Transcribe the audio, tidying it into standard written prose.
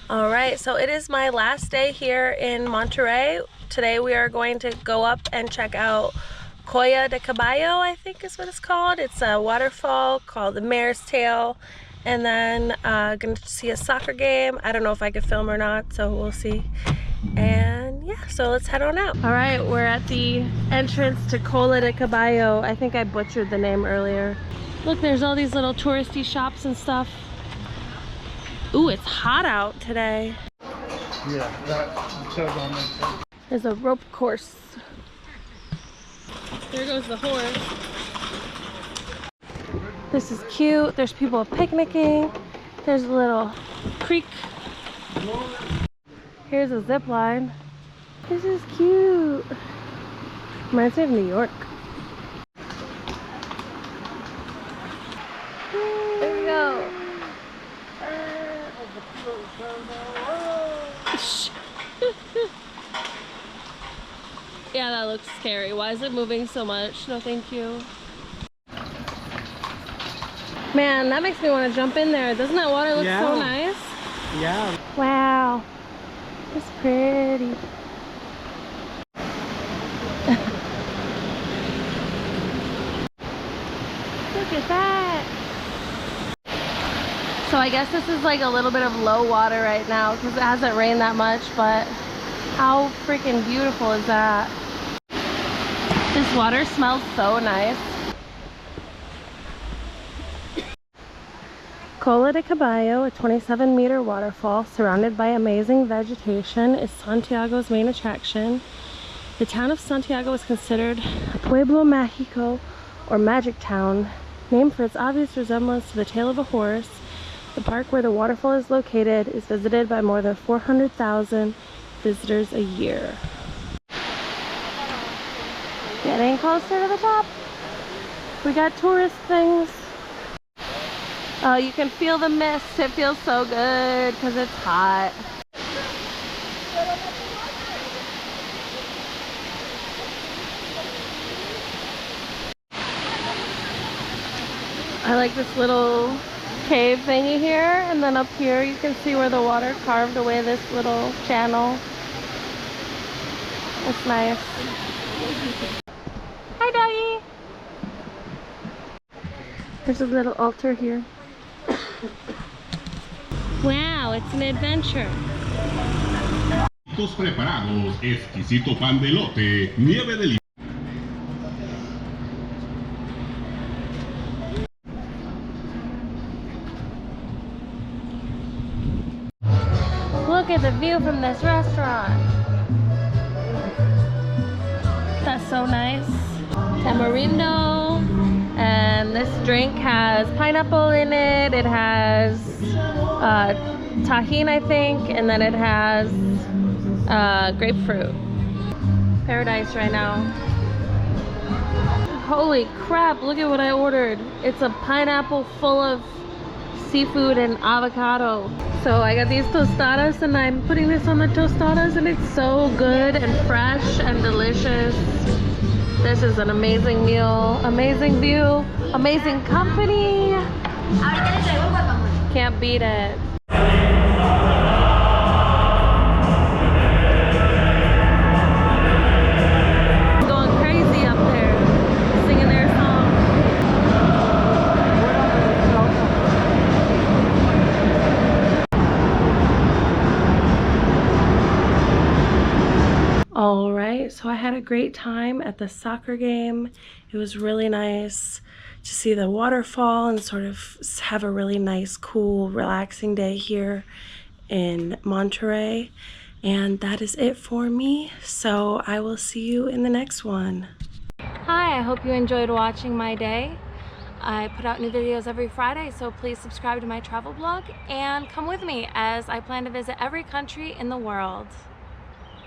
All right, so it is my last day here in Monterrey. Today we are going to go up and check out Cola de Caballo, I think is what it's called. It's a waterfall called the Mare's Tail. And then gonna see a soccer game. I don't know if I could film or not, so we'll see. And yeah, so let's head on out. All right, we're at the entrance to Cola de Caballo. I think I butchered the name earlier. Look, there's all these little touristy shops and stuff. Ooh, it's hot out today. Yeah, that says on it. There's a rope course. There goes the horse. This is cute. There's people picnicking. There's a little creek. Here's a zip line. This is cute. Reminds me of New York. There we go. Yeah, that looks scary. Why is it moving so much? No, thank you. Man, that makes me want to jump in there. Doesn't that water look so nice? Yeah. Wow. It's pretty. Look at that. So I guess this is like a little bit of low water right now because it hasn't rained that much, but how freaking beautiful is that? This water smells so nice. Cola de Caballo, a 27-meter waterfall surrounded by amazing vegetation, is Santiago's main attraction. The town of Santiago is considered a Pueblo Mágico, or magic town, named for its obvious resemblance to the tail of a horse. The park where the waterfall is located is visited by more than 400,000 visitors a year. Getting closer to the top. We got tourist things. Oh, you can feel the mist. It feels so good because it's hot. I like this little cave thingy here, and then up here you can see where the water carved away this little channel. It's nice. Hi, doggy. There's a little altar here. Wow, it's an adventure. Preparados, exquisito pan de elote, nieve de Look at the view from this restaurant. That's so nice. Tamarindo. And this drink has pineapple in it. It has tahini, I think. And then it has grapefruit. Paradise right now. Holy crap, look at what I ordered. It's a pineapple full of seafood and avocado. So I got these tostadas and I'm putting this on the tostadas and it's so good and fresh and delicious. This is an amazing meal, amazing view, amazing company. Can't beat it. Going crazy up there, singing their song. All right, so I had a great time at the soccer game. It was really nice to see the waterfall and sort of have a really nice, cool, relaxing day here in Monterrey. And that is it for me. So I will see you in the next one. Hi, I hope you enjoyed watching my day. I put out new videos every Friday, so please subscribe to my travel blog and come with me as I plan to visit every country in the world.